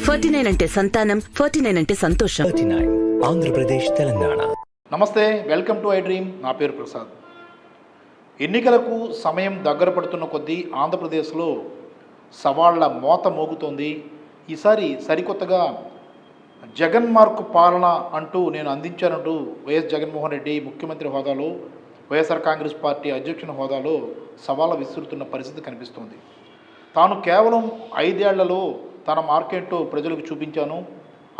49 అంటే సంతానం, 49 అంటే సంతోషం. 39 ఆంధ్రప్రదేశ్, తెలంగాణ. నమస్తే, వెల్కమ్ టు ఐ డ్రీమ్. నా పేరు ప్రసాద్. ఎన్నికలకు సమయం దగ్గర పడుతున్న కొద్దీ ఆంధ్రప్రదేశ్లో సవాళ్ల మోత మోగుతోంది. ఈసారి సరికొత్తగా జగన్ మార్కు పాలన అంటూ నేను అందించానంటూ వైఎస్ జగన్మోహన్ రెడ్డి ముఖ్యమంత్రి హోదాలో, వైఎస్ఆర్ కాంగ్రెస్ పార్టీ అధ్యక్షుని హోదాలో సవాళ్ళ విసురుతున్న పరిస్థితి కనిపిస్తోంది. తాను కేవలం 5 ఏళ్లలో తన మార్కెట్ ప్రజలకు చూపించాను,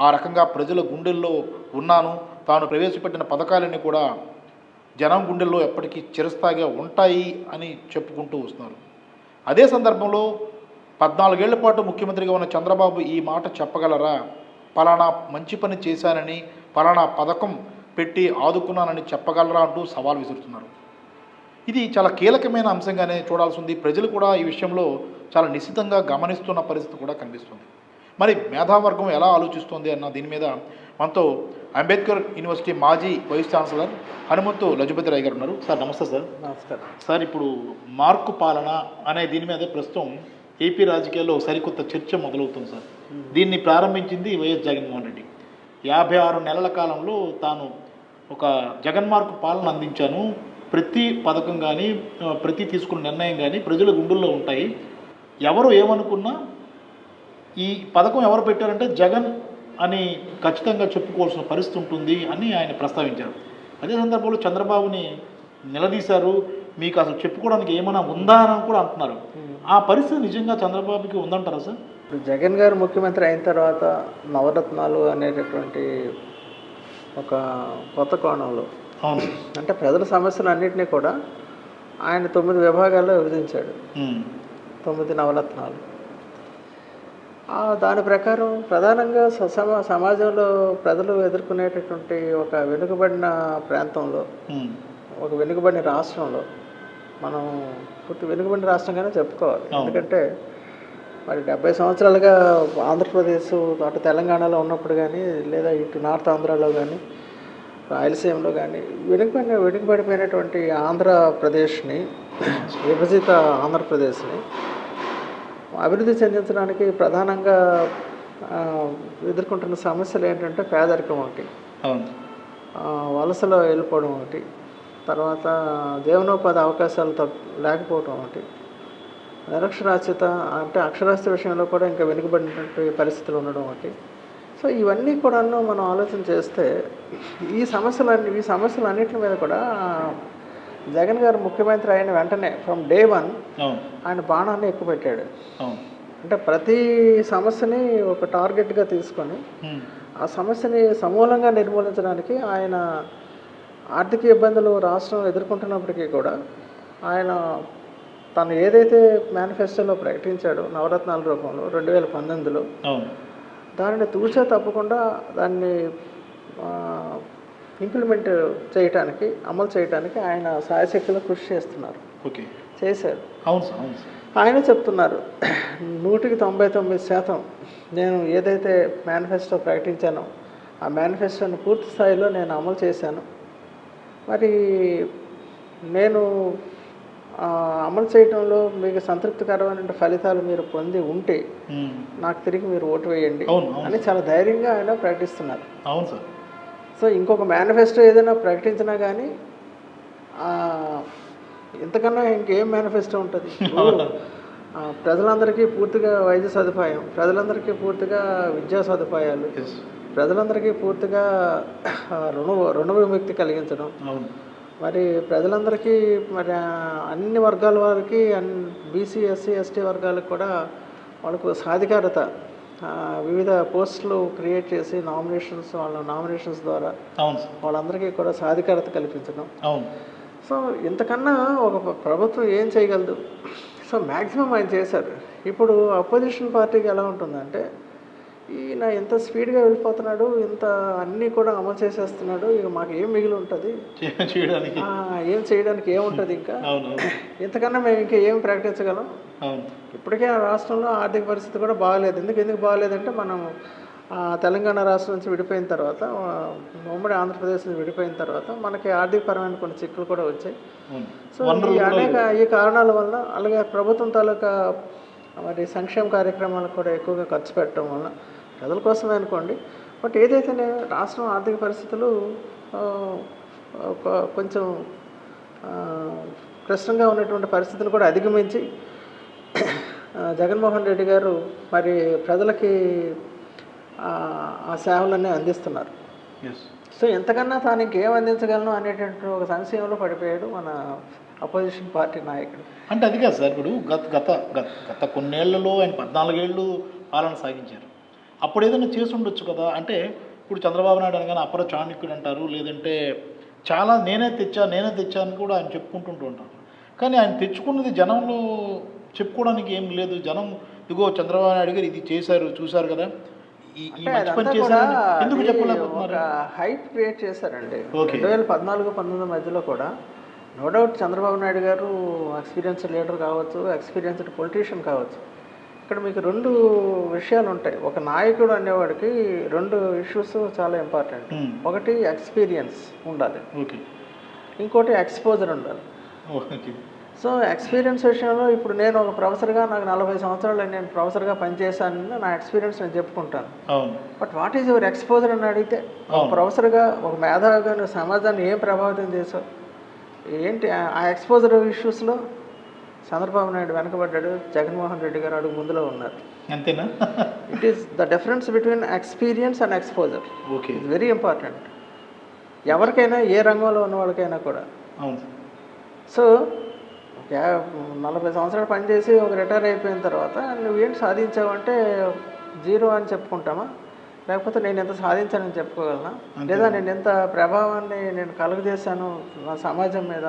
ఆ రకంగా ప్రజల గుండెల్లో ఉన్నాను, తాను ప్రవేశపెట్టిన పథకాలన్నీ కూడా జనం గుండెల్లో ఎప్పటికీ చిరస్థాయిగా ఉంటాయి అని చెప్పుకుంటూ వస్తున్నారు. అదే సందర్భంలో 14 ఏళ్ల పాటు ముఖ్యమంత్రిగా ఉన్న చంద్రబాబు ఈ మాట చెప్పగలరా? పలానా మంచి పని చేశానని, పలానా పథకం పెట్టి ఆదుకున్నానని చెప్పగలరా అంటూ సవాల్ విసురుతున్నారు. ఇది చాలా కీలకమైన అంశంగానే చూడాల్సి ఉంది. ప్రజలు కూడా ఈ విషయంలో చాలా నిశితంగా గమనిస్తున్న పరిస్థితి కూడా కనిపిస్తుంది. మరి మేధావర్గం ఎలా ఆలోచిస్తుంది అన్న దీని మీద మనతో అంబేద్కర్ యూనివర్సిటీ మాజీ వైస్ ఛాన్సలర్ హనుమంతు లజపతిరాయ్ గారు ఉన్నారు. సార్ నమస్తే. సార్ నమస్కారం. సార్, ఇప్పుడు మార్కు పాలన అనే దీని మీద ప్రస్తుతం ఏపీ రాజకీయాల్లో సరికొత్త చర్చ మొదలవుతుంది. సార్, దీన్ని ప్రారంభించింది వైఎస్ జగన్మోహన్ రెడ్డి. 56 నెలల కాలంలో తాను ఒక జగన్ మార్కు పాలన అందించాను, ప్రతి పథకం కానీ ప్రతి తీసుకున్న నిర్ణయం కానీ ప్రజల గుండెల్లో ఉంటాయి, ఎవరు ఏమనుకున్నా ఈ పథకం ఎవరు పెట్టారంటే జగన్ అని ఖచ్చితంగా చెప్పుకోవాల్సిన పరిస్థితి ఉంటుంది అని ఆయన ప్రస్తావించారు. అదే సందర్భంలో చంద్రబాబుని నిలదీశారు, మీకు అసలు చెప్పుకోవడానికి ఏమైనా ఉందా అని కూడా అంటున్నారు. ఆ పరిస్థితి నిజంగా చంద్రబాబుకి ఉందంటారా సార్? ఇప్పుడు జగన్ గారు ముఖ్యమంత్రి అయిన తర్వాత నవరత్నాలు అనేటటువంటి ఒక కొత్త కోణంలో, అవును, అంటే ప్రజల సమస్యలు అన్నింటినీ కూడా ఆయన 9 విభాగాల్లో విభజించాడు. 9 నవరత్నాలు. దాని ప్రకారం ప్రధానంగా సమాజంలో ప్రజలు ఎదుర్కొనేటటువంటి ఒక వెనుకబడిన ప్రాంతంలో, ఒక వెనుకబడిన రాష్ట్రంలో, మనం పూర్తి వెనుకబడిన రాష్ట్రంగానే చెప్పుకోవాలి. ఎందుకంటే మరి 70 సంవత్సరాలుగా ఆంధ్రప్రదేశ్ అటు తెలంగాణలో ఉన్నప్పుడు కానీ, లేదా ఇటు నార్త్ ఆంధ్రాలో కానీ, రాయలసీమలో కానీ వెనుకబడిపోయినటువంటి ఆంధ్రప్రదేశ్ని, విభజిత ఆంధ్రప్రదేశ్ని అభివృద్ధి చెందించడానికి ప్రధానంగా ఎదుర్కొంటున్న సమస్యలు ఏంటంటే పేదరికం ఒకటి, వలసలో వెళ్ళిపోవడం ఒకటి, తర్వాత జీవనోపాధి అవకాశాలు లేకపోవడం ఒకటి, నిరక్షరాస్యత, అంటే అక్షరాస్యత విషయంలో కూడా ఇంకా వెనుకబడినటువంటి పరిస్థితులు ఉండడం ఒకటి. సో ఇవన్నీ కూడాను మనం ఆలోచన చేస్తే ఈ సమస్యలన్నింటి మీద కూడా జగన్ గారు ముఖ్యమంత్రి అయిన వెంటనే ఫ్రమ్ డే 1 ఆయన బాణాన్ని ఎక్కుపెట్టాడు. అంటే ప్రతి సమస్యని ఒక టార్గెట్గా తీసుకొని ఆ సమస్యని సమూలంగా నిర్మూలించడానికి ఆయన ఆర్థిక ఇబ్బందులు రాష్ట్రం ఎదుర్కొంటున్నప్పటికీ కూడా ఆయన తను ఏదైతే మేనిఫెస్టోలో ప్రకటించాడో నవరత్నాల రూపంలో 2019లో, దానిని తూచా తప్పకుండా దాన్ని ఇంప్లిమెంట్ చేయటానికి, అమలు చేయడానికి ఆయన సాయశక్తిలో కృషి చేస్తున్నారు. చేశారు. ఆయన చెప్తున్నారు 199% నేను ఏదైతే మేనిఫెస్టో ప్రకటించానో ఆ మేనిఫెస్టోని పూర్తి స్థాయిలో నేను అమలు చేశాను. మరి నేను అమలు చేయడంలో మీకు సంతృప్తికరమైన ఫలితాలు మీరు పొంది ఉంటే నాకు తిరిగి మీరు ఓటు వేయండి అని చాలా ధైర్యంగా ఆయన ప్రకటిస్తున్నారు. అవును సార్. సో ఇంకొక మేనిఫెస్టో ఏదైనా ప్రకటించినా కానీ ఇంతకన్నా ఇంకేం మేనిఫెస్టో ఉంటుంది? ప్రజలందరికీ పూర్తిగా వైద్య సదుపాయం, ప్రజలందరికీ పూర్తిగా విద్యా సదుపాయాలు, ప్రజలందరికీ పూర్తిగా రుణ విముక్తి కలిగించడం, మరి ప్రజలందరికీ, మరి అన్ని వర్గాల వారికి, బీసీ, ఎస్సీ, ఎస్టీ వర్గాలకు కూడా వాళ్ళకు సాధికారత, వివిధ పోస్టులు క్రియేట్ చేసి వాళ్ళ నామినేషన్స్ ద్వారా వాళ్ళందరికీ కూడా సాధికారత కల్పించడం. సో ఇంతకన్నా ఒక ప్రభుత్వం ఏం చేయగలదు? సో మ్యాక్సిమం ఆయన చేశారు. ఇప్పుడు అపోజిషన్ పార్టీకి ఎలా ఉంటుందంటే, ఈయన ఎంత స్పీడ్గా వెళ్ళిపోతున్నాడు, ఇంత అన్నీ కూడా అమలు చేసేస్తున్నాడు, ఇక మాకు ఏం మిగిలి ఉంటుంది, ఏం చేయడానికి ఏముంటుంది, ఇంకా ఇంతకన్నా మేము ఇంకా ఏం ప్రకటించగలం? ఇప్పటికే ఆ రాష్ట్రంలో ఆర్థిక పరిస్థితి కూడా బాగాలేదు. ఎందుకు బాగాలేదంటే, మనం తెలంగాణ రాష్ట్రం నుంచి విడిపోయిన తర్వాత, ఉమ్మడి ఆంధ్రప్రదేశ్ నుంచి విడిపోయిన తర్వాత మనకి ఆర్థికపరమైన కొన్ని చిక్కులు కూడా వచ్చాయి. సో ఈ కారణాల వల్ల, అలాగే ప్రభుత్వం తాలూకా మరి సంక్షేమ కార్యక్రమాలకు కూడా ఎక్కువగా ఖర్చు పెట్టడం వల్ల ప్రజల కోసమే అనుకోండి. బట్ ఏదైతేనే రాష్ట్రం ఆర్థిక పరిస్థితులు ఆ, కొంచెం క్లిష్టంగా ఉన్నటువంటి పరిస్థితులు కూడా అధిగమించి జగన్మోహన్ రెడ్డి గారు మరి ప్రజలకి ఆ సేవలన్నీ అందిస్తున్నారు. సో ఎంతకన్నా తాను ఇంకేం అందించగలను అనేటువంటి ఒక సంశయంలో పడిపోయాడు మన అపోజిషన్ పార్టీ నాయకుడు. అంటే అది కాదు సార్, ఇప్పుడు గత కొన్నేళ్లలో ఆయన 14 ఏళ్ళు పాలన సాగించారు. అప్పుడు ఏదైనా చేసి ఉండొచ్చు కదా. అంటే ఇప్పుడు చంద్రబాబు నాయుడు అనగానే అపర చాణక్యుడు అంటారు, లేదంటే చాలా నేనే తెచ్చా అని కూడా ఆయన చెప్పుకుంటుంటూ ఉంటారు. కానీ ఆయన తెచ్చుకున్నది జనంలో చెప్పుకోవడానికి ఏం లేదు. జనం ఇదిగో చంద్రబాబు నాయుడు గారు ఇది చేశారు, చూశారు కదా, ఈ మంచి పని చేశారు, ఎందుకు చెప్పలేకపోతున్నారు? హైప్ క్రియేట్ చేశారండి. 2014-19 మధ్యలో కూడా నో డౌట్ చంద్రబాబు నాయుడు గారు ఎక్స్పీరియన్స్డ్ లీడర్ కావచ్చు, ఎక్స్పీరియన్స్డ్ పొలిటీషియన్ కావచ్చు. ఇక్కడ మీకు 2 విషయాలు ఉంటాయి. ఒక నాయకుడు అనేవాడికి 2 ఇష్యూస్ చాలా ఇంపార్టెంట్. ఒకటి ఎక్స్పీరియన్స్ ఉండాలి, ఇంకోటి ఎక్స్పోజర్ ఉండాలి. సో ఎక్స్పీరియన్స్ విషయంలో ఇప్పుడు నేను ఒక ప్రొఫెసర్గా నాకు 40 సంవత్సరాలు నేను ప్రొఫెసర్గా పనిచేశాను, నా ఎక్స్పీరియన్స్ నేను చెప్పుకుంటాను. But what is your exposure అని అడిగితే ఒక ప్రొఫెసర్గా ఒక మేధావిగా నువ్వు సమాజాన్ని ఏం ప్రభావితం చేసావు, ఏంటి ఆ ఎక్స్పోజర్ ఇష్యూస్లో చంద్రబాబు నాయుడు వెనకబడ్డాడు, జగన్మోహన్ రెడ్డి గారు అడుగు ముందులో ఉన్నారు. అంతేనా? It is the difference between experience and exposure. It's very important ఎవరికైనా, ఏ రంగంలో ఉన్న వాళ్ళకైనా కూడా. సో 40 సంవత్సరాలు పనిచేసి ఒక రిటైర్ అయిపోయిన తర్వాత నువ్వేంటి సాధించావంటే 0 అని చెప్పుకుంటామా, లేకపోతే నేను ఎంత సాధించానని చెప్పుకోగలనా, లేదా నేను ఎంత ప్రభావాన్ని నేను కలుగజేశాను నా సమాజం మీద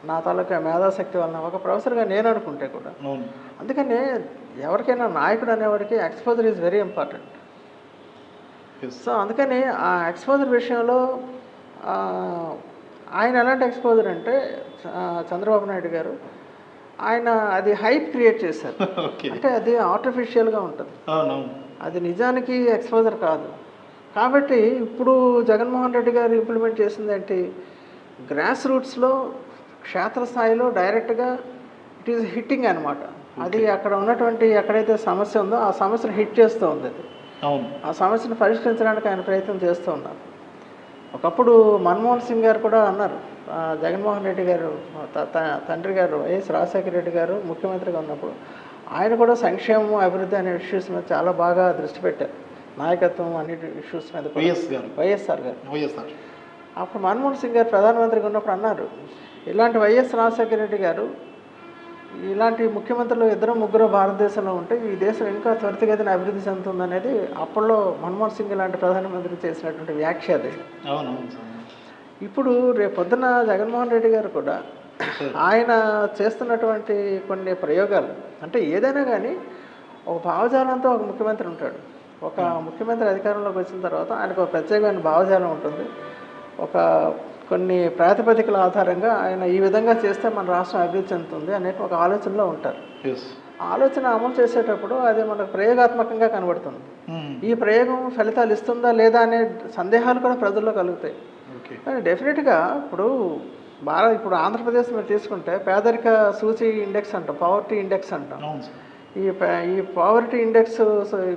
నా తాలూకా మేధాశక్తి వలన, ఒక ప్రొఫెసర్గా నేను అనుకుంటే కూడా. అందుకని ఎవరికైనా నాయకుడు అనేవాడికి exposure is very important. So అందుకని ఆ ఎక్స్పోజర్ విషయంలో ఆయన ఎలాంటి ఎక్స్పోజర్ అంటే చంద్రబాబు నాయుడు గారు ఆయన అది హైప్ క్రియేట్ చేశారు. అంటే అది ఆర్టిఫిషియల్గా ఉంటుంది, అది నిజానికి ఎక్స్పోజర్ కాదు. కాబట్టి ఇప్పుడు జగన్మోహన్ రెడ్డి గారు ఇంప్లిమెంట్ చేసింది ఏంటి, గ్రాస్ రూట్స్లో క్షేత్రస్థాయిలో డైరెక్ట్గా ఇట్ ఈస్ హిట్టింగ్ అనమాట. అది అక్కడ ఉన్నటువంటి ఎక్కడైతే సమస్య ఉందో ఆ సమస్యను హిట్ చేస్తూ ఉంది. అది ఆ సమస్యను పరిష్కరించడానికి ఆయన ప్రయత్నం చేస్తూ ఉన్నారు. ఒకప్పుడు మన్మోహన్ సింగ్ గారు కూడా అన్నారు, జగన్మోహన్ రెడ్డి గారు తండ్రి గారు వైఎస్ రాజశేఖర రెడ్డి గారు ముఖ్యమంత్రిగా ఉన్నప్పుడు ఆయన కూడా సంక్షేమం, అభివృద్ధి అనే ఇష్యూస్ మీద చాలా బాగా దృష్టి పెట్టారు. నాయకత్వం అన్నిటి ఇష్యూస్ మీద వైఎస్ఆర్ గారు. అప్పుడు మన్మోహన్ సింగ్ గారు ప్రధానమంత్రిగా ఉన్నప్పుడు అన్నారు, ఇలాంటి వైఎస్ రాజశేఖర రెడ్డి గారు ఇలాంటి ముఖ్యమంత్రులు 2-3 భారతదేశంలో ఉంటే ఈ దేశం ఇంకా త్వరితగతిన అభివృద్ధి చెందుతుందనేది అప్పట్లో మన్మోహన్ సింగ్ లాంటి ప్రధానమంత్రి చేసినటువంటి వ్యాఖ్య అది. ఇప్పుడు రేపు పొద్దున జగన్మోహన్ రెడ్డి గారు కూడా ఆయన చేస్తున్నటువంటి కొన్ని ప్రయోగాలు, అంటే ఏదైనా కానీ ఒక భావజాలంతో ఒక ముఖ్యమంత్రి ఉంటాడు. ఒక ముఖ్యమంత్రి అధికారంలోకి వచ్చిన తర్వాత ఆయనకు ఒక ప్రత్యేకమైన భావజాలం ఉంటుంది. ఒక కొన్ని ప్రాతిపదికల ఆధారంగా ఆయన ఈ విధంగా చేస్తే మన రాష్ట్రం అభివృద్ధి చెందుతుంది అనే ఒక ఆలోచనలో ఉంటారు. ఆలోచన అమలు చేసేటప్పుడు అది మనకు ప్రయోగాత్మకంగా కనబడుతుంది. ఈ ప్రయోగం ఫలితాలు ఇస్తుందా లేదా అనే సందేహాలు కూడా ప్రజల్లో కలుగుతాయి. కానీ డెఫినెట్గా ఇప్పుడు ఆంధ్రప్రదేశ్ మీరు తీసుకుంటే పేదరిక సూచి ఇండెక్స్ అంటాం, పావర్టీ ఇండెక్స్ అంటాం. ఈ పావర్టీ ఇండెక్స్,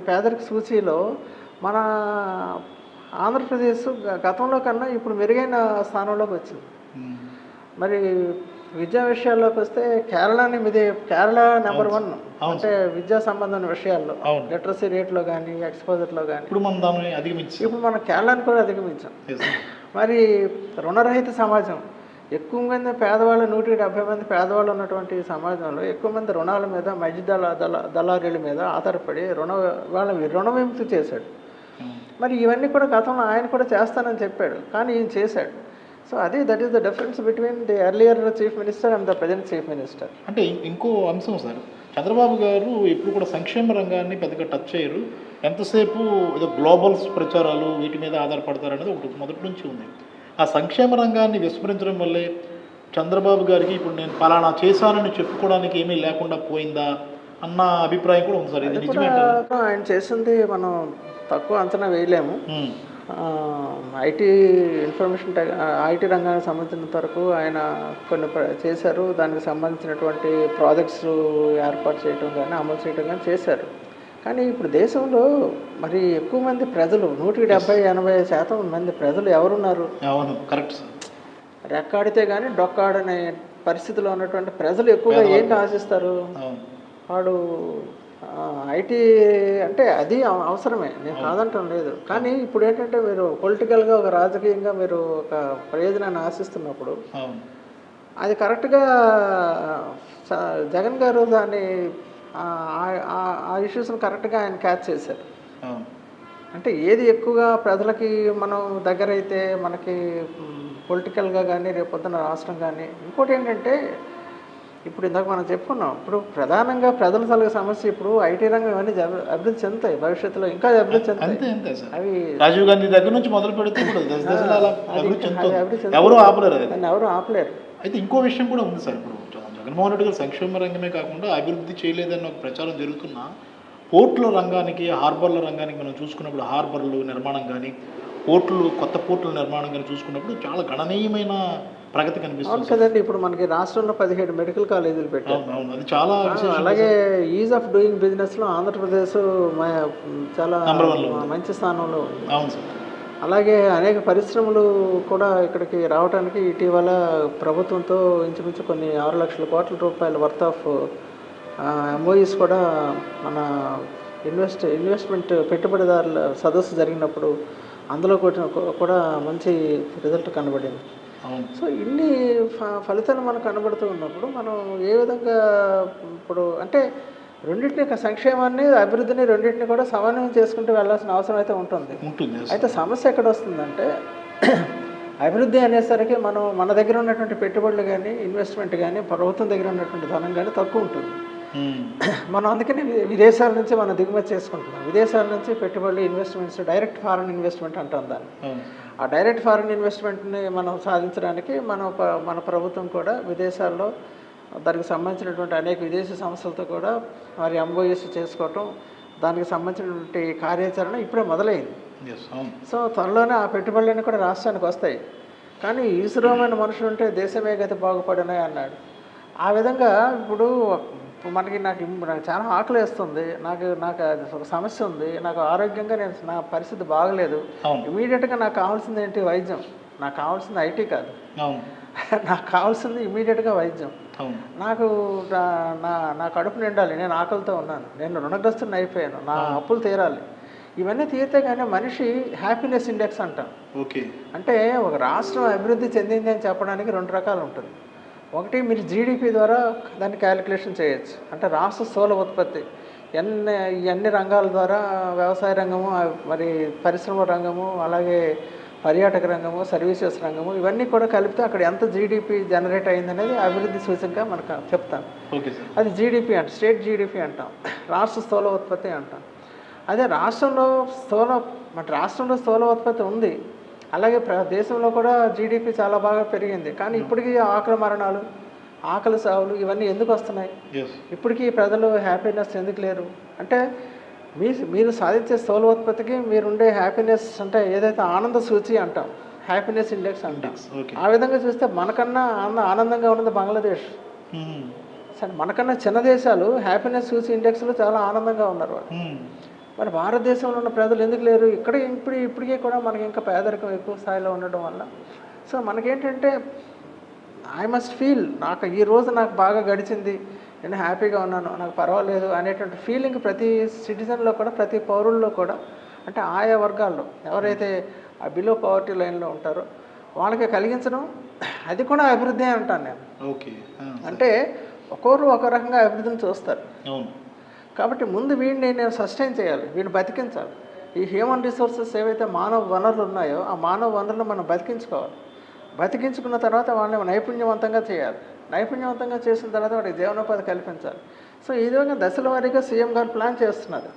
పేదరిక సూచీలో మన ఆంధ్రప్రదేశ్ గతంలో కన్నా ఇప్పుడు మెరుగైన స్థానంలోకి వచ్చింది. మరి విద్యా విషయాల్లోకి వస్తే కేరళ నెంబర్ 1 అంటే విద్యా సంబంధమైన విషయాల్లో, లిటరసీ రేట్లో కానీ ఎక్స్పోజర్లో కానీ ఇప్పుడు మనం కేరళని కూడా అధిగమించాం. మరి రుణరహిత సమాజం, ఎక్కువ మంది పేదవాళ్ళు, 170 మంది పేదవాళ్ళు ఉన్నటువంటి సమాజంలో ఎక్కువ మంది రుణాల మీద, మధ్య దళారీల మీద ఆధారపడి వాళ్ళని రుణ విముక్తి చేశాడు. మరి ఇవన్నీ కూడా గతంలో ఆయన కూడా చేస్తానని చెప్పాడు, కానీ ఈయన చేశాడు. సో అది that is the difference between the earlier chief minister and the present chief minister. అంటే ఇంకో అంశం సార్, చంద్రబాబు గారు ఎప్పుడు కూడా సంక్షేమ రంగాన్ని పెద్దగా టచ్ చేయరు. ఎంతసేపు ఏదో గ్లోబల్స్ ప్రచారాలు వీటి మీద ఆధారపడతారనేది ఒకటి మొదటి నుంచి ఉంది. ఆ సంక్షేమ రంగాన్ని విస్మరించడం వల్లే చంద్రబాబు గారికి ఇప్పుడు నేను పలానా చేశానని చెప్పుకోవడానికి ఏమీ లేకుండా పోయిందా అన్న అభిప్రాయం కూడా ఉంది సార్. ఇది నిజమే? ఆయన చేసింది మనం తక్కువ అంచనా వేయలేము. ఐటీ ఐటీ రంగానికి సంబంధించినంత వరకు ఆయన కొన్ని చేశారు. దానికి సంబంధించినటువంటి ప్రాజెక్ట్స్ ఏర్పాటు చేయడం కానీ అమలు చేయడం కానీ చేశారు. కానీ ఇప్పుడు దేశంలో మరి ఎక్కువ మంది ప్రజలు 170-80% మంది ప్రజలు ఎవరున్నారు? అవును, కరెక్ట్ సార్. రెక్కాడితే కానీ డొక్కాడనే పరిస్థితిలో ఉన్నటువంటి ప్రజలు ఎక్కువగా ఏంటి ఆశిస్తారు? వాడు ఐటీ అంటే అది అవసరమే, నేను కాదంటం లేదు. కానీ ఇప్పుడు ఏంటంటే మీరు పొలిటికల్గా ఒక రాజకీయంగా మీరు ఒక ప్రయోజనాన్ని ఆశిస్తున్నప్పుడు అది కరెక్ట్గా జగన్ గారు దాన్ని ఆ ఇష్యూస్ని కరెక్ట్గా ఆయన క్యాచ్ చేశారు. అంటే ఏది ఎక్కువగా ప్రజలకి మనం దగ్గర అయితే మనకి పొలిటికల్గా కానీ రేపొద్దున రాష్ట్రం కానీ. ఇంకోటి ఏంటంటే ఇప్పుడు ఇందాక మనం చెప్పుకున్నాం, ఇప్పుడు ప్రధానంగా ప్రజల తలక సమస్య ఇప్పుడు ఐటీ రంగం ఇవన్నీ అభివృద్ధి చెందుతాయి, భవిష్యత్తులో ఇంకా అభివృద్ధి చెందుతాయి. అవి రాజీవ్ గాంధీ దగ్గర నుంచి మొదలు పెడితే ఎవరు ఆపలేరు. అయితే ఇంకో విషయం కూడా ఉంది సార్. ఇప్పుడు జగన్మోహన్ రెడ్డి గారు సంక్షేమ రంగమే కాకుండా అభివృద్ధి చేయలేదన్న ఒక ప్రచారం జరుగుతున్నా పోర్టుల రంగానికి, హార్బర్ల రంగానికి మనం చూసుకున్నప్పుడు హార్బర్లు నిర్మాణం కానీ, కొత్త పోర్టుల నిర్మాణం కానీ చూసుకున్నప్పుడు చాలా గణనీయమైన ప్రగతి కనిపిస్తుంది కదండి. ఇప్పుడు మనకి రాష్ట్రంలో 17 మెడికల్ కాలేజీలు పెట్టారు. అది చాలా అలాగే ఈజ్ ఆఫ్ డూయింగ్ బిజినెస్లో ఆంధ్రప్రదేశ్ చాలా మంచి స్థానంలో ఉంది. అవును సార్. అలాగే అనేక పరిశ్రమలు కూడా ఇక్కడికి రావడానికి ఇటీవల ప్రభుత్వంతో ఇంచుమించు కొన్ని 6 లక్షల కోట్ల రూపాయల వర్త్ ఆఫ్ ఎంఓఈస్ కూడా మన ఇన్వెస్ట్మెంట్ పెట్టుబడిదారుల సదస్సు జరిగినప్పుడు అందులో కూడా మంచి రిజల్ట్ కనబడింది. సో ఇన్ని ఫలితాలు మనకు కనబడుతూ ఉన్నప్పుడు మనం ఏ విధంగా ఇప్పుడు అంటే రెండింటిని, సంక్షేమాన్ని అభివృద్ధిని రెండింటిని కూడా సమన్వయం చేసుకుంటూ వెళ్ళాల్సిన అవసరం అయితే ఉంటుంది. అయితే సమస్య ఎక్కడ వస్తుందంటే అభివృద్ధి అనేసరికి మన దగ్గర ఉన్నటువంటి పెట్టుబడులు కానీ ఇన్వెస్ట్మెంట్ కానీ ప్రభుత్వం దగ్గర ఉన్నటువంటి ధనం కానీ తక్కువ ఉంటుంది. మనం అందుకని విదేశాల నుంచి మనం దిగుమతి చేసుకుంటున్నాం. విదేశాల నుంచి పెట్టుబడులు ఇన్వెస్ట్మెంట్స్, డైరెక్ట్ ఫారెన్ ఇన్వెస్ట్మెంట్ అంటాం దాన్ని. ఆ డైరెక్ట్ ఫారెన్ ఇన్వెస్ట్మెంట్ని మనం సాధించడానికి మన ప్రభుత్వం కూడా విదేశాల్లో దానికి సంబంధించినటువంటి అనేక విదేశీ సంస్థలతో కూడా మరి ఎంఓఎస్ చేసుకోవటం, దానికి సంబంధించినటువంటి కార్యాచరణ ఇప్పుడే మొదలైంది. సో త్వరలోనే ఆ పెట్టుబడులన్నీ కూడా రాష్ట్రానికి వస్తాయి. కానీ ఈశ్వరమైన మనుషులు ఉంటే దేశమే గతి బాగుపడినాయి అన్నాడు. ఆ విధంగా ఇప్పుడు నాకు చాలా ఆకలి వేస్తుంది, నాకు ఒక సమస్య ఉంది, నాకు ఆరోగ్యంగా నా పరిస్థితి బాగలేదు, ఇమీడియట్గా నాకు కావాల్సింది ఏంటి? వైద్యం. నాకు కావాల్సింది ఐటీ కాదు, నాకు కావాల్సింది ఇమీడియట్గా వైద్యం. నాకు నా కడుపు నిండాలి, నేను ఆకలితో ఉన్నాను, నేను రుణగ్రస్తుని అయిపోయాను, నా అప్పులు తీరాలి. ఇవన్నీ తీరితే కానీ మనిషి హ్యాపీనెస్ ఇండెక్స్ అంటాం. అంటే ఒక రాష్ట్రం అభివృద్ధి చెందింది అని చెప్పడానికి 2 రకాలు ఉంటుంది. ఒకటి, మీరు జీడిపి ద్వారా దాన్ని క్యాలిక్యులేషన్ చేయొచ్చు. అంటే రాష్ట్ర స్థూల ఉత్పత్తి అన్ని రంగాల ద్వారా, వ్యవసాయ రంగము, మరి పరిశ్రమ రంగము, అలాగే పర్యాటక రంగము, సర్వీసెస్ రంగము, ఇవన్నీ కూడా కలిపితే అక్కడ ఎంత జీడిపి జనరేట్ అయిందనేది అభివృద్ధి సూచనగా మనకు చెప్తాను. అది జీడిపి అంటే స్టేట్ జీడిపి అంటాం, రాష్ట్ర స్థూల ఉత్పత్తి అంటాం. అదే రాష్ట్రంలో స్థూల ఉత్పత్తి ఉంది, అలాగే దేశంలో కూడా జీడిపి చాలా బాగా పెరిగింది. కానీ ఇప్పటికీ ఆకలి మరణాలు, ఆకలి సావులు ఇవన్నీ ఎందుకు వస్తున్నాయి? ఇప్పటికీ ప్రజలు హ్యాపీనెస్ ఎందుకు లేరు? అంటే మీరు సాధించే స్థూలోత్పత్తికి మీరుండే హ్యాపీనెస్ అంటే ఏదైతే ఆనంద సూచి అంటాం, హ్యాపీనెస్ ఇండెక్స్ అంటాం. ఆ విధంగా చూస్తే మనకన్నా ఆనందంగా ఉన్నది బంగ్లాదేశ్. సరే, మనకన్నా చిన్న దేశాలు హ్యాపీనెస్ సూచి ఇండెక్స్లో చాలా ఆనందంగా ఉన్నారు. మరి భారతదేశంలో ఉన్న ప్రజలు ఎందుకు లేరు? ఇప్పటికీ కూడా మనకి ఇంకా పేదరికం ఎక్కువ స్థాయిలో ఉండడం వల్ల. సో మనకేంటంటే ఐ మస్ట్ ఫీల్, ఈ రోజు నాకు బాగా గడిచింది, నేను హ్యాపీగా ఉన్నాను, నాకు పర్వాలేదు అనేటువంటి ఫీలింగ్ ప్రతి సిటిజన్లో కూడా, ప్రతి పౌరుల్లో కూడా, అంటే ఆయా వర్గాల్లో ఎవరైతే ఆ బిలో పవర్టీ లైన్లో ఉంటారో వాళ్ళకి కలిగించడం, అది కూడా అభివృద్ధి అంటాను నేను. అంటే ఒక్కొక్కరు ఒక రకంగా అభివృద్ధిని చూస్తారు. కాబట్టి ముందు వీడిని నేను సస్టైన్ చేయాలి, వీడిని బతికించాలి. ఈ హ్యూమన్ రిసోర్సెస్ ఏవైతే మానవ వనరులు ఉన్నాయో ఆ మానవ వనరులను మనం బతికించుకోవాలి. బతికించుకున్న తర్వాత వాళ్ళని నైపుణ్యవంతంగా చేయాలి. నైపుణ్యవంతంగా చేసిన తర్వాత వాడికి జీవనోపాధి కల్పించాలి. సో ఈ విధంగా దశల వారీగా సీఎం గారు ప్లాన్ చేస్తున్నారు.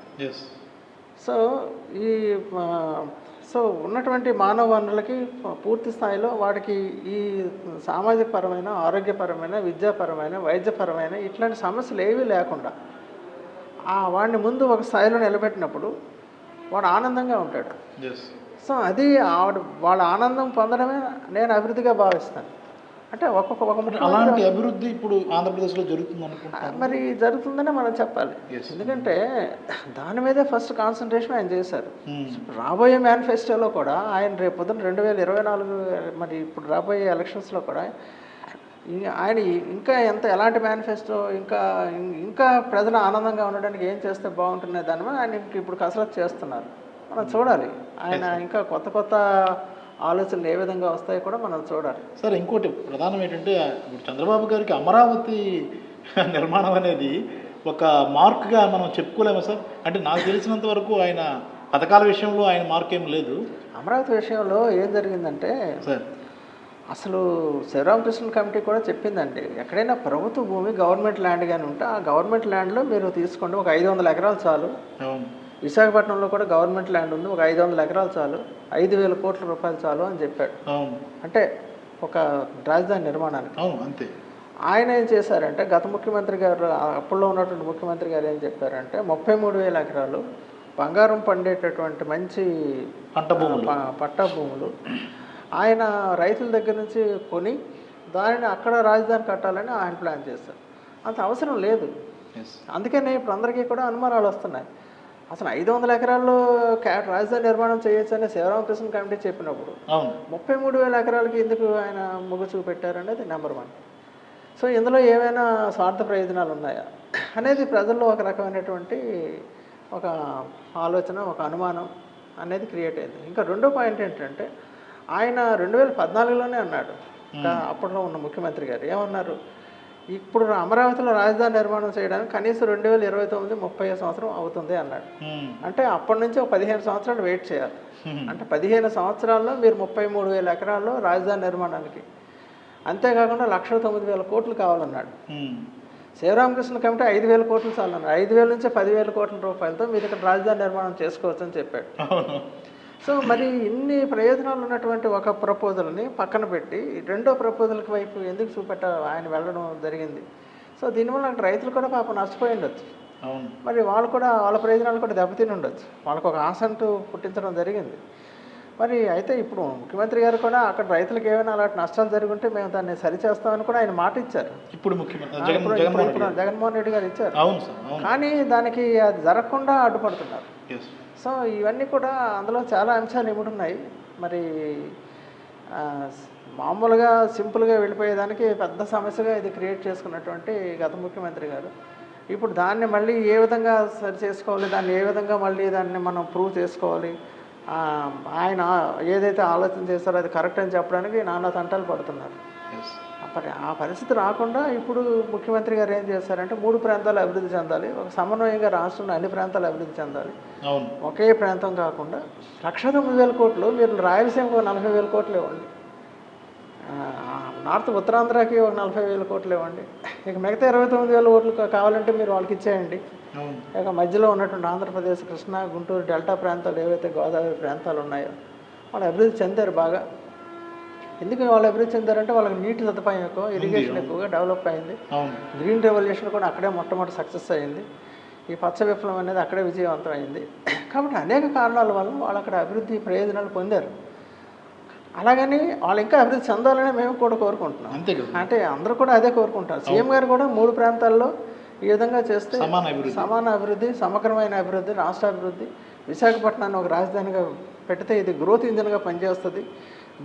సో ఉన్నటువంటి మానవ వనరులకి పూర్తి స్థాయిలో వాడికి ఈ సామాజిక పరమైన, ఆరోగ్యపరమైన, విద్యాపరమైన, వైద్యపరమైన ఇట్లాంటి సమస్యలు ఏవీ లేకుండా వాడిని ముందు ఒక స్థాయిలో నిలబెట్టినప్పుడు వాడు ఆనందంగా ఉంటాడు. సో అది ఆవిడ వాళ్ళ ఆనందం పొందడమే నేను అభివృద్ధిగా భావిస్తాను. అంటే ఒక్కొక్క ఒక ముఖ్యమంత్రి అలాంటి అభివృద్ధి ఇప్పుడు ఆంధ్రప్రదేశ్లో జరుగుతుంది అనుకుంటున్నాను. మరి జరుగుతుందనే మనం చెప్పాలి. ఎందుకంటే దాని మీదే ఫస్ట్ కాన్సన్ట్రేషన్ ఆయన చేశారు. రాబోయే మేనిఫెస్టోలో కూడా ఆయన రేపు పొద్దున్న 2024 మరి ఇప్పుడు రాబోయే ఎలక్షన్స్లో కూడా ఆయన ఇంకా ఎలాంటి మేనిఫెస్టో ఇంకా ప్రజలు ఆనందంగా ఉండడానికి ఏం చేస్తే బాగుంటుంది దాని మీద ఆయన ఇప్పుడు కసరత్తు చేస్తున్నారు. మనం చూడాలి ఆయన ఇంకా కొత్త కొత్త ఆలోచనలు ఏ విధంగా వస్తాయో కూడా మనం చూడాలి. సార్ ఇంకోటి ప్రధానం ఏంటంటే ఇప్పుడు చంద్రబాబు గారికి అమరావతి నిర్మాణం అనేది ఒక మార్క్గా మనం చెప్పుకోలేము సార్. అంటే నాకు తెలిసినంత వరకు ఆయన పథకాల విషయంలో ఆయన మార్క్ ఏం లేదు. అమరావతి విషయంలో ఏం జరిగిందంటే సార్ అసలు శివరామకృష్ణ కమిటీ కూడా చెప్పిందండి, ఎక్కడైనా ప్రభుత్వ భూమి గవర్నమెంట్ ల్యాండ్ కానీ ఉంటే ఆ గవర్నమెంట్ ల్యాండ్లో మీరు తీసుకోండి, ఒక 500 ఎకరాలు చాలు. విశాఖపట్నంలో కూడా గవర్నమెంట్ ల్యాండ్ ఉంది, ఒక 500 ఎకరాలు చాలు, 5,000 కోట్ల రూపాయలు చాలు అని చెప్పాడు. అంటే ఒక రాజధాని నిర్మాణానికి. అంతే. ఆయన ఏం చేశారంటే గత ముఖ్యమంత్రి గారు అప్పుల్లో ఉన్నటువంటి ముఖ్యమంత్రి గారు ఏం చెప్పారంటే 33,000 ఎకరాలు బంగారం పండేటటువంటి మంచి పట్టా భూములు ఆయన రైతుల దగ్గర నుంచి కొని దానిని అక్కడ రాజధాని కట్టాలని ఆయన ప్లాన్ చేశారు. అంత అవసరం లేదు. అందుకనే ఇప్పుడు అందరికీ కూడా అనుమానాలు వస్తున్నాయి. అసలు 500 ఎకరాల్లో రాజధాని నిర్మాణం చేయొచ్చు అని శివరామకృష్ణ కమిటీ చెప్పినప్పుడు 33,000 ఎకరాలకి ఎందుకు ఆయన మొగ్గు చూపెట్టారనేది నెంబర్ 1. సో ఇందులో ఏమైనా స్వార్థ ప్రయోజనాలు ఉన్నాయా అనేది ప్రజల్లో ఒక రకమైనటువంటి ఒక ఆలోచన, ఒక అనుమానం అనేది క్రియేట్ అయింది. ఇంకా రెండో పాయింట్ ఏంటంటే ఆయన 2014లోనే అన్నాడు, అప్పట్లో ఉన్న ముఖ్యమంత్రి గారు ఏమన్నారు, ఇప్పుడు అమరావతిలో రాజధాని నిర్మాణం చేయడానికి కనీసం 2029-30 సంవత్సరం అవుతుంది అన్నాడు. అంటే అప్పటి నుంచి ఒక 15 సంవత్సరాలు వెయిట్ చేయాలి. అంటే 15 సంవత్సరాల్లో మీరు 33,000 ఎకరాల్లో రాజధాని నిర్మాణానికి, అంతేకాకుండా 1,09,000 కోట్లు కావాలన్నాడు. శివరామకృష్ణ కమిటీ 5,000 కోట్లు చాలన్నారు. 5,000 నుంచి 10,000 కోట్ల రూపాయలతో మీరు ఇక్కడ రాజధాని నిర్మాణం చేసుకోవచ్చు అని చెప్పాడు. సో మరి ఇన్ని ప్రయోజనాలు ఉన్నటువంటి ఒక ప్రపోజల్ని పక్కన పెట్టి రెండో ప్రపోజల్కి వైపు ఎందుకు ఆయన వెళ్ళడం జరిగింది. సో దీనివల్ల రైతులు కూడా పాపం నష్టపోయి ఉండొచ్చు. మరి వాళ్ళు కూడా వాళ్ళ ప్రయోజనాలు కూడా దెబ్బతిని ఉండొచ్చు. వాళ్ళకు ఒక ఆశంటూ పుట్టించడం జరిగింది. మరి అయితే ఇప్పుడు ముఖ్యమంత్రి గారు కూడా అక్కడ రైతులకు ఏమైనా అలాంటి నష్టాలు జరుగుంటే మేము దాన్ని సరిచేస్తామని కూడా ఆయన మాట ఇచ్చారు. ఇప్పుడు జగన్మోహన్ రెడ్డి గారు ఇచ్చారు. కానీ దానికి అది జరగకుండా అడ్డుపడుతున్నారు. సో ఇవన్నీ కూడా అందులో చాలా అంశాలు ఇముడున్నాయి. మరి మామూలుగా సింపుల్గా వెళ్ళిపోయేదానికి పెద్ద సమస్యగా ఇది క్రియేట్ చేసుకున్నటువంటి గత ముఖ్యమంత్రి గారు ఇప్పుడు దాన్ని మళ్ళీ ఏ విధంగా సరి చేసుకోవాలి, దాన్ని ఏ విధంగా మళ్ళీ దాన్ని మనం ప్రూవ్ చేసుకోవాలి, ఆయన ఏదైతే ఆలోచన చేస్తారో అది కరెక్ట్ అని చెప్పడానికి నానా తంటాలు పడుతున్నారు. ఆ పరిస్థితి రాకుండా ఇప్పుడు ముఖ్యమంత్రి గారు ఏం చేశారంటే 3 ప్రాంతాలు అభివృద్ధి చెందాలి, ఒక సమన్వయంగా రాష్ట్రంలో అన్ని ప్రాంతాలు అభివృద్ధి చెందాలి, ఒకే ప్రాంతం కాకుండా 1,09,000 కోట్లు మీరు రాయలసీమకు 40,000 కోట్లు ఇవ్వండి, నార్త్ ఉత్తరాంధ్రకి ఒక 40,000 కోట్లు ఇవ్వండి, ఇక మిగతా 29,000 కోట్లు కావాలంటే మీరు వాళ్ళకి ఇచ్చేయండి. ఇక మధ్యలో ఉన్నటువంటి ఆంధ్రప్రదేశ్, కృష్ణా, గుంటూరు డెల్టా ప్రాంతాలు ఏవైతే గోదావరి ప్రాంతాలు ఉన్నాయో వాళ్ళు అభివృద్ధి చెందారు బాగా. ఎందుకు వాళ్ళు అభివృద్ధి చెందారంటే వాళ్ళకి నీటి సదుపాయం ఎక్కువ, ఇరిగేషన్ ఎక్కువగా డెవలప్ అయింది, గ్రీన్ రెవల్యూషన్ కూడా అక్కడే మొట్టమొదటి సక్సెస్ అయింది, ఈ పచ్చ విప్లవం అనేది అక్కడే విజయవంతం అయింది. కాబట్టి అనేక కారణాల వల్ల వాళ్ళు అక్కడ అభివృద్ధి ప్రయోజనాలు పొందారు. అలాగని వాళ్ళు ఇంకా అభివృద్ధి చెందాలని మేము కూడా కోరుకుంటున్నాం. అంటే అందరూ కూడా అదే కోరుకుంటారు. సీఎం గారు కూడా 3 ప్రాంతాల్లో ఈ విధంగా చేస్తే సమాన అభివృద్ధి, సమగ్రమైన అభివృద్ధి, రాష్ట్ర అభివృద్ధి, విశాఖపట్నాన్ని ఒక రాజధానిగా పెడితే ఇది గ్రోత్ ఇంజిన్గా పనిచేస్తుంది,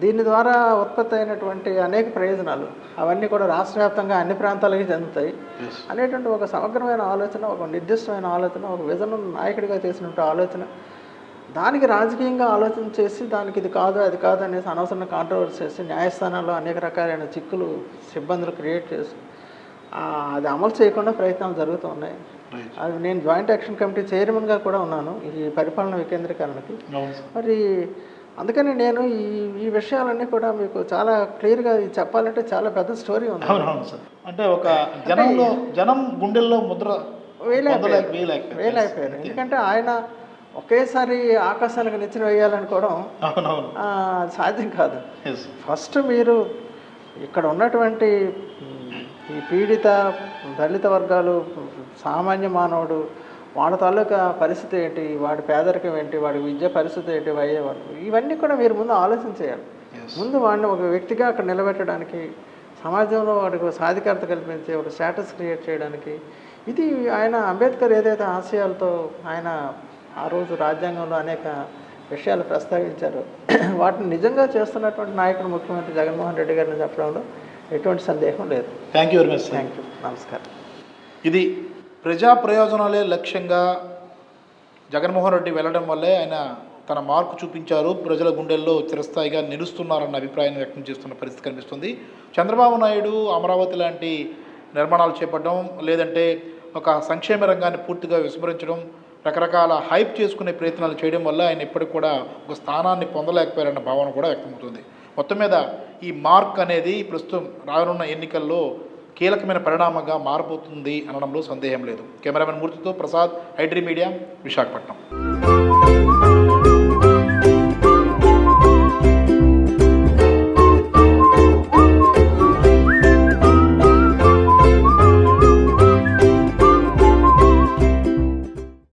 దీని ద్వారా ఉత్పత్తి అయినటువంటి అనేక ప్రయోజనాలు అవన్నీ కూడా రాష్ట్ర వ్యాప్తంగా అన్ని ప్రాంతాలకి చెందుతాయి అనేటువంటి ఒక సమగ్రమైన ఆలోచన, ఒక నిర్దిష్టమైన ఆలోచన, ఒక విజన్ నాయకుడిగా చేసినటువంటి ఆలోచన, దానికి రాజకీయంగా ఆలోచన చేసి దానికి ఇది కాదు అది కాదు అనేసి అనవసరంగా కాంట్రవర్సీ చేసి న్యాయస్థానాల్లో అనేక రకాలైన చిక్కులు, ఇబ్బందులు క్రియేట్ చేసి అది అమలు చేయకుండా ప్రయత్నాలు జరుగుతూ ఉన్నాయి. అది నేను జాయింట్ యాక్షన్ కమిటీ చైర్మన్గా కూడా ఉన్నాను ఈ పరిపాలన వికేంద్రీకరణకి. మరి అందుకని నేను ఈ విషయాలన్నీ కూడా మీకు చాలా క్లియర్గా చెప్పాలంటే చాలా పెద్ద స్టోరీ ఉంది. అంటే ఒక జనం గుండెల్లో ముద్ర వేలైపోయారు. ఎందుకంటే ఆయన ఒకేసారి ఆకాశానికి నిచ్చెన వేయాలనుకోవడం సాధ్యం కాదు. ఫస్ట్ మీరు ఇక్కడ ఉన్నటువంటి ఈ పీడిత దళిత వర్గాలు, సామాన్య మానవుడు, వాడి తాలూకా పరిస్థితి ఏంటి, వాడి పేదరికం ఏంటి, వాడి విద్య పరిస్థితి ఏంటి, ఇవన్నీ కూడా మీరు ముందు ఆలోచించేయాలి. ముందు వాడిని ఒక వ్యక్తిగా అక్కడ నిలబెట్టడానికి, సమాజంలో వాడికి ఒక సాధికారత కల్పించి ఒక స్టేటస్ క్రియేట్ చేయడానికి, ఇది ఆయన అంబేద్కర్ ఏదైతే ఆశయాలతో ఆయన ఆ రోజు రాజ్యాంగంలో అనేక విషయాలు ప్రస్తావించారు, వాటిని నిజంగా చేస్తున్నటువంటి నాయకుడు ముఖ్యమంత్రి జగన్మోహన్ రెడ్డి గారిని చెప్పడంలో ఎటువంటి సందేహం లేదు. Thank you very much. Thank you. నమస్కారం. ఇది ప్రజా ప్రయోజనాలే లక్ష్యంగా జగన్మోహన్ రెడ్డి వెళ్ళడం వల్లే ఆయన తన మార్కు చూపించారు, ప్రజల గుండెల్లో చిరస్థాయిగా నిలుస్తున్నారన్న అభిప్రాయాన్ని వ్యక్తం చేస్తున్న పరిస్థితి కనిపిస్తుంది. చంద్రబాబు నాయుడు అమరావతి లాంటి నిర్మాణాలు చేపట్టడం, లేదంటే ఒక సంక్షేమ రంగాన్ని పూర్తిగా విస్మరించడం, రకరకాల హైప్ చేసుకునే ప్రయత్నాలు చేయడం వల్ల ఆయన ఇప్పటికి కూడా ఒక స్థానాన్ని పొందలేకపోయారన్న భావన కూడా వ్యక్తమవుతుంది. మొత్తం మీద ఈ మార్క్ అనేది ప్రస్తుతం రానున్న ఎన్నికల్లో కీలకమైన పరిణామంగా మారబోతుంది అనడంలో సందేహం లేదు. కెమెరామెన్ మూర్తితో ప్రసాద్, ఐడ్రీ మీడియా, విశాఖపట్నం.